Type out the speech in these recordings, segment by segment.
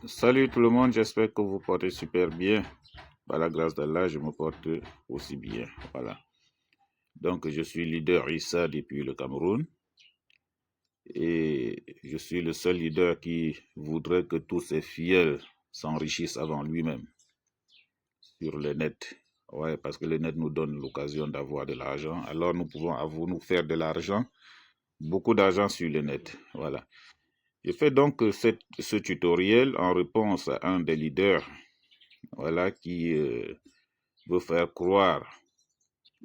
Salut tout le monde, j'espère que vous portez super bien. Par la grâce d'Allah, je me porte aussi bien. Voilà. Donc, je suis leader Issa depuis le Cameroun et je suis le seul leader qui voudrait que tous ses fidèles s'enrichissent avant lui-même sur le net. Ouais, parce que le net nous donne l'occasion d'avoir de l'argent. Alors, nous pouvons nous faire de l'argent, beaucoup d'argent sur le net. Voilà. Je fais donc ce tutoriel en réponse à un des leaders, voilà, qui veut faire croire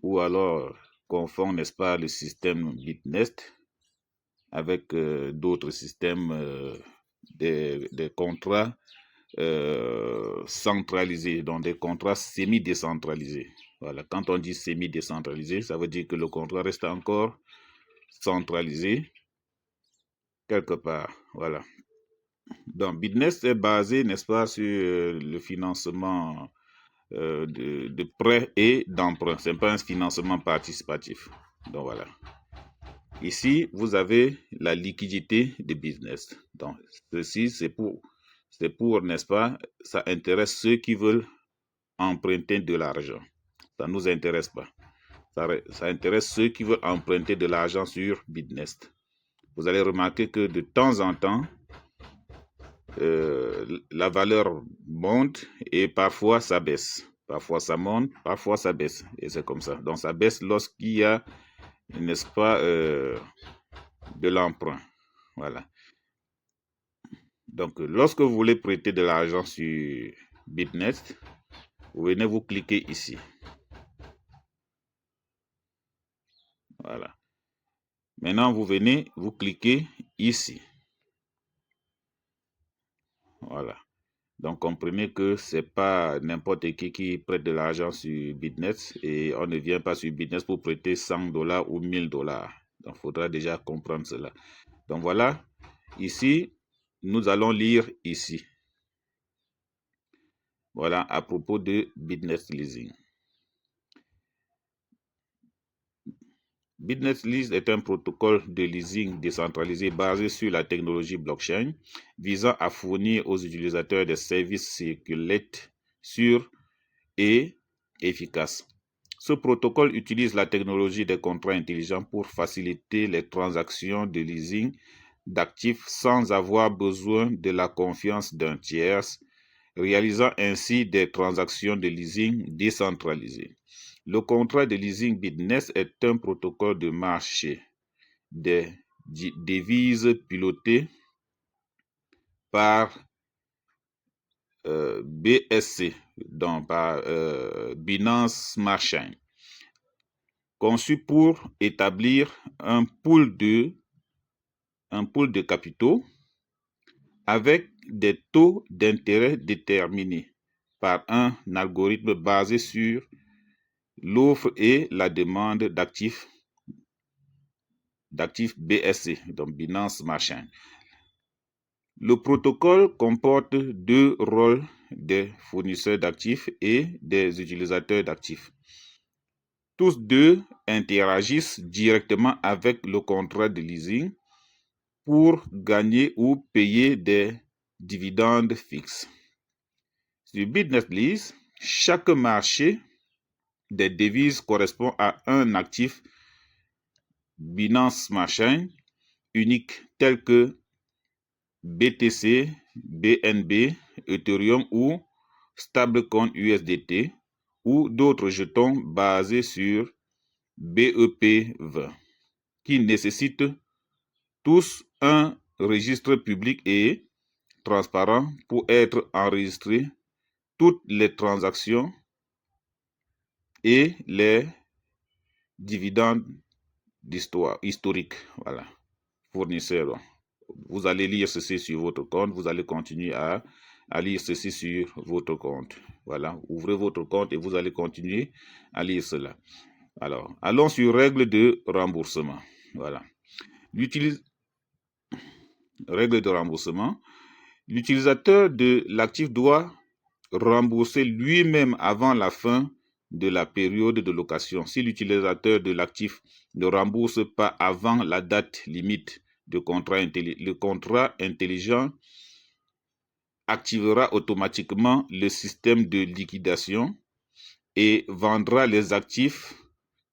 ou alors confond, n'est-ce pas, le système Bitnest avec d'autres systèmes des contrats centralisés, donc des contrats semi-décentralisés. Voilà, quand on dit semi-décentralisé, ça veut dire que le contrat reste encore centralisé quelque part. Voilà. Donc, Bitnest est basé, n'est-ce pas, sur le financement de prêts et d'emprunts. Ce n'est pas un financement participatif. Donc voilà. Ici, vous avez la liquidité de business. Donc, ceci, c'est pour, n'est-ce pas, ça intéresse ceux qui veulent emprunter de l'argent. Ça ne nous intéresse pas. Ça intéresse ceux qui veulent emprunter de l'argent sur Bitnest. Vous allez remarquer que de temps en temps, la valeur monte et parfois ça baisse. Parfois ça monte, parfois ça baisse. Et c'est comme ça. Donc ça baisse lorsqu'il y a, n'est-ce pas, de l'emprunt. Voilà. Donc lorsque vous voulez prêter de l'argent sur Bitnest, vous venez vous cliquer ici. Voilà. Maintenant, vous venez vous cliquer ici. Voilà. Donc, comprenez que c'est pas n'importe qui prête de l'argent sur Bitnest et on ne vient pas sur Bitnest pour prêter $100 ou $1000. Donc, il faudra déjà comprendre cela. Donc, voilà. Ici, nous allons lire ici. Voilà, à propos de Bitnest Leasing. Bitnest Lease est un protocole de leasing décentralisé basé sur la technologie blockchain visant à fournir aux utilisateurs des services circulaires, sûrs et efficaces. Ce protocole utilise la technologie des contrats intelligents pour faciliter les transactions de leasing d'actifs sans avoir besoin de la confiance d'un tiers, réalisant ainsi des transactions de leasing décentralisées. Le contrat de leasing Bitnest est un protocole de marché des devises piloté par BSC, donc par Binance Smart Chain, conçu pour établir un pool de capitaux avec des taux d'intérêt déterminés par un algorithme basé sur l'offre et la demande d'actifs BSC, donc Binance Smart Chain. Le protocole comporte deux rôles des fournisseurs d'actifs et des utilisateurs d'actifs. Tous deux interagissent directement avec le contrat de leasing pour gagner ou payer des dividendes fixes. Sur Bitnest Lease, chaque marché des devises correspond à un actif Binance Smart Chain unique tel que BTC, BNB, Ethereum ou stablecoin USDT ou d'autres jetons basés sur BEP20 qui nécessitent tous un registre public et transparent pour être enregistrés, toutes les transactions et les dividendes historiques. Voilà, fournisseurs. Vous allez lire ceci sur votre compte, vous allez continuer à lire ceci sur votre compte. Voilà, ouvrez votre compte et vous allez continuer à lire cela. Alors, allons sur règles de remboursement. Voilà. Règle de remboursement. L'utilisateur de l'actif doit rembourser lui-même avant la fin de la période de location. Si l'utilisateur de l'actif ne rembourse pas avant la date limite de contrat intelligent activera automatiquement le système de liquidation et vendra les actifs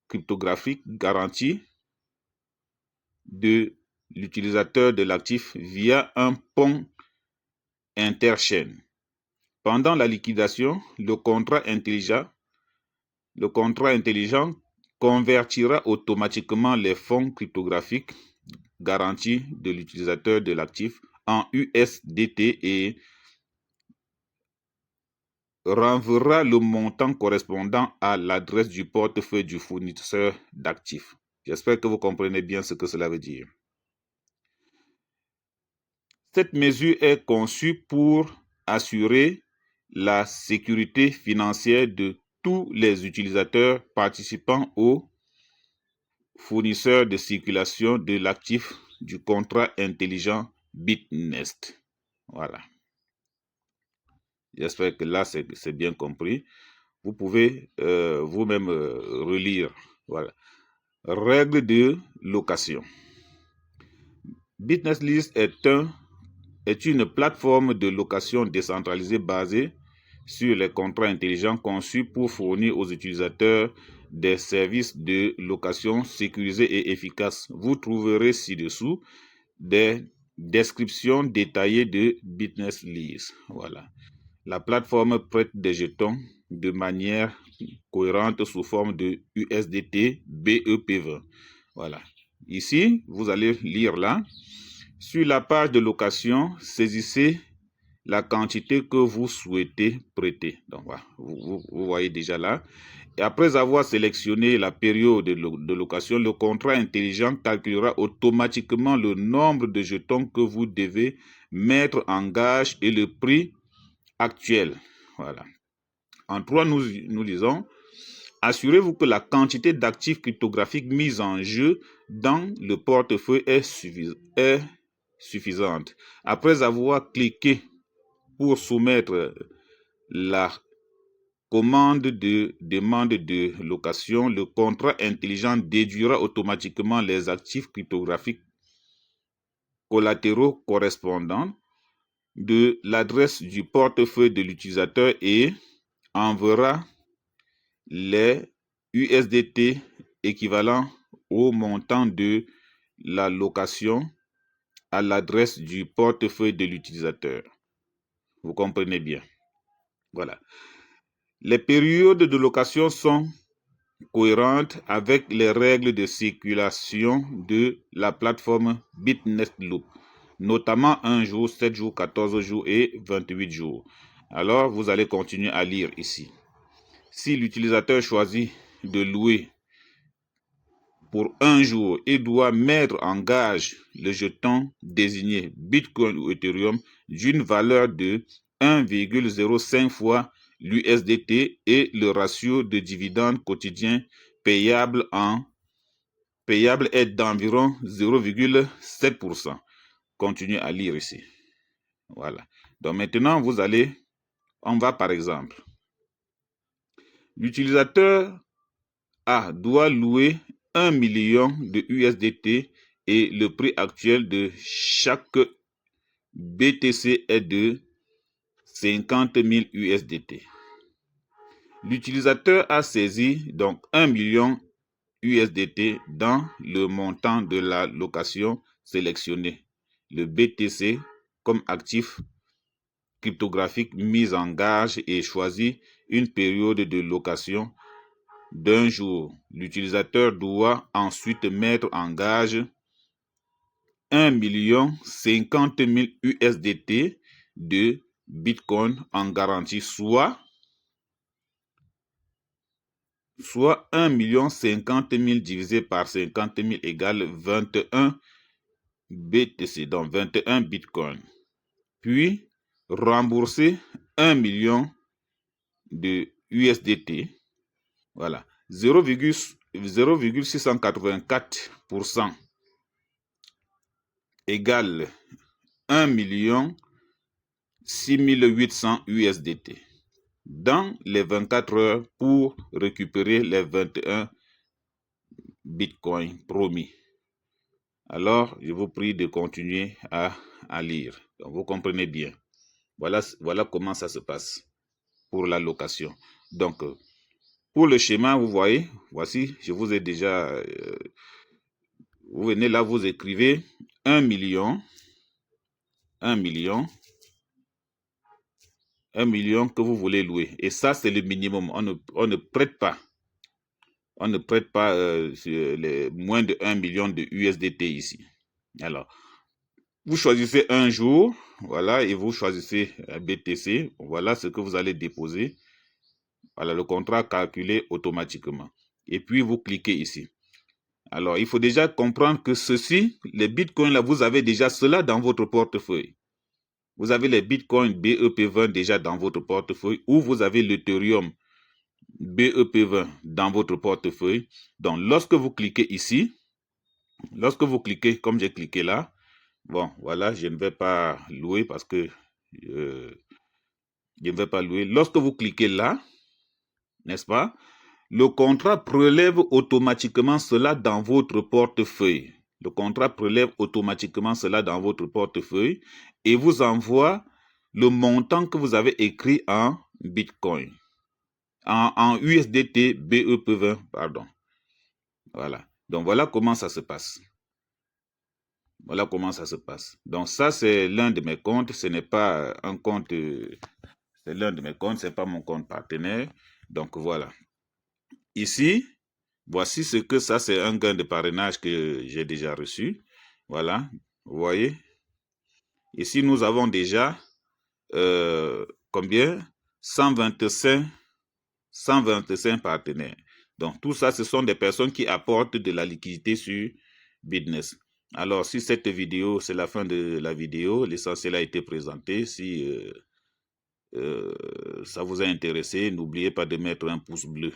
cryptographiques garantis de l'utilisateur de l'actif via un pont interchaîne. Pendant la liquidation, le contrat intelligent convertira automatiquement les fonds cryptographiques garantis de l'utilisateur de l'actif en USDT et renverra le montant correspondant à l'adresse du portefeuille du fournisseur d'actifs. J'espère que vous comprenez bien ce que cela veut dire. Cette mesure est conçue pour assurer la sécurité financière de tous les utilisateurs participant au fournisseur de circulation de l'actif du contrat intelligent Bitnest. Voilà. J'espère que là, c'est bien compris. Vous pouvez vous-même relire. Voilà. Règle de location. Bitnest List est une plateforme de location décentralisée basée sur les contrats intelligents conçus pour fournir aux utilisateurs des services de location sécurisés et efficaces. Vous trouverez ci-dessous des descriptions détaillées de Bitnest List. Voilà. La plateforme prête des jetons de manière cohérente sous forme de USDT BEP20. Voilà. Ici, vous allez lire là. Sur la page de location, saisissez la quantité que vous souhaitez prêter. Donc, voilà, vous voyez déjà là. Et après avoir sélectionné la période de location, le contrat intelligent calculera automatiquement le nombre de jetons que vous devez mettre en gage et le prix actuel. Voilà. En 3, nous lisons: assurez-vous que la quantité d'actifs cryptographiques mise en jeu dans le portefeuille est suffisante. Après avoir cliqué pour soumettre la commande de demande de location, le contrat intelligent déduira automatiquement les actifs cryptographiques collatéraux correspondants de l'adresse du portefeuille de l'utilisateur et enverra les USDT équivalents au montant de la location à l'adresse du portefeuille de l'utilisateur. Vous comprenez bien. Voilà. Les périodes de location sont cohérentes avec les règles de circulation de la plateforme Bitnest Loop, notamment 1 jour, 7 jours, 14 jours et 28 jours. Alors, vous allez continuer à lire ici. Si l'utilisateur choisit de louer pour 1 jour, il doit mettre en gage le jeton désigné Bitcoin ou Ethereum d'une valeur de 1,05 fois l'USDT et le ratio de dividendes quotidiens payable est d'environ 0,7%. Continuez à lire ici. Voilà. Donc maintenant, on va par exemple. L'utilisateur A doit louer 1 million de USDT et le prix actuel de chaque BTC est de 50 000 USDT. L'utilisateur a saisi donc 1 million USDT dans le montant de la location sélectionnée, le BTC comme actif cryptographique mis en gage et choisi une période de location d'1 jour. L'utilisateur doit ensuite mettre en gage 1,50 000 USDT de Bitcoin en garantie, soit 1,50 000 divisé par 50 000 égale 21 BTC, donc 21 Bitcoin. Puis, rembourser 1 million de USDT, voilà, 0,684% égale 1 million 6800 USDT dans les 24 heures pour récupérer les 21 Bitcoin promis. Alors, je vous prie de continuer à lire. Donc, vous comprenez bien. Voilà comment ça se passe pour la location. Donc, pour le schéma, vous voyez, voici, je vous ai déjà... vous venez là, vous écrivez 1 million, 1 million, 1 million que vous voulez louer. Et ça, c'est le minimum. On ne prête pas. On ne prête pas moins de 1 million de USDT ici. Alors, vous choisissez un jour, voilà, et vous choisissez BTC. Voilà ce que vous allez déposer. Voilà, le contrat calculé automatiquement. Et puis, vous cliquez ici. Alors, il faut déjà comprendre que ceci, les bitcoins là, vous avez déjà cela dans votre portefeuille. Vous avez les bitcoins BEP20 déjà dans votre portefeuille ou vous avez l'Ethereum BEP20 dans votre portefeuille. Donc, lorsque vous cliquez ici, comme j'ai cliqué là, bon, voilà, je ne vais pas louer parce que je ne vais pas louer. Lorsque vous cliquez là, n'est-ce pas, le contrat prélève automatiquement cela dans votre portefeuille. Le contrat prélève automatiquement cela dans votre portefeuille et vous envoie le montant que vous avez écrit en Bitcoin, en USDT BEP20, pardon. Voilà. Donc, voilà comment ça se passe. Voilà comment ça se passe. Donc, ça, c'est l'un de mes comptes. Ce n'est pas un compte, c'est l'un de mes comptes, ce n'est pas mon compte partenaire. Donc, voilà. Ici, voici ce que ça, c'est un gain de parrainage que j'ai déjà reçu. Voilà, vous voyez. Ici, nous avons déjà combien 125 partenaires. Donc, tout ça, ce sont des personnes qui apportent de la liquidité sur Bitness. Alors, si cette vidéo, c'est la fin de la vidéo, l'essentiel a été présenté. Si ça vous a intéressé, n'oubliez pas de mettre un pouce bleu.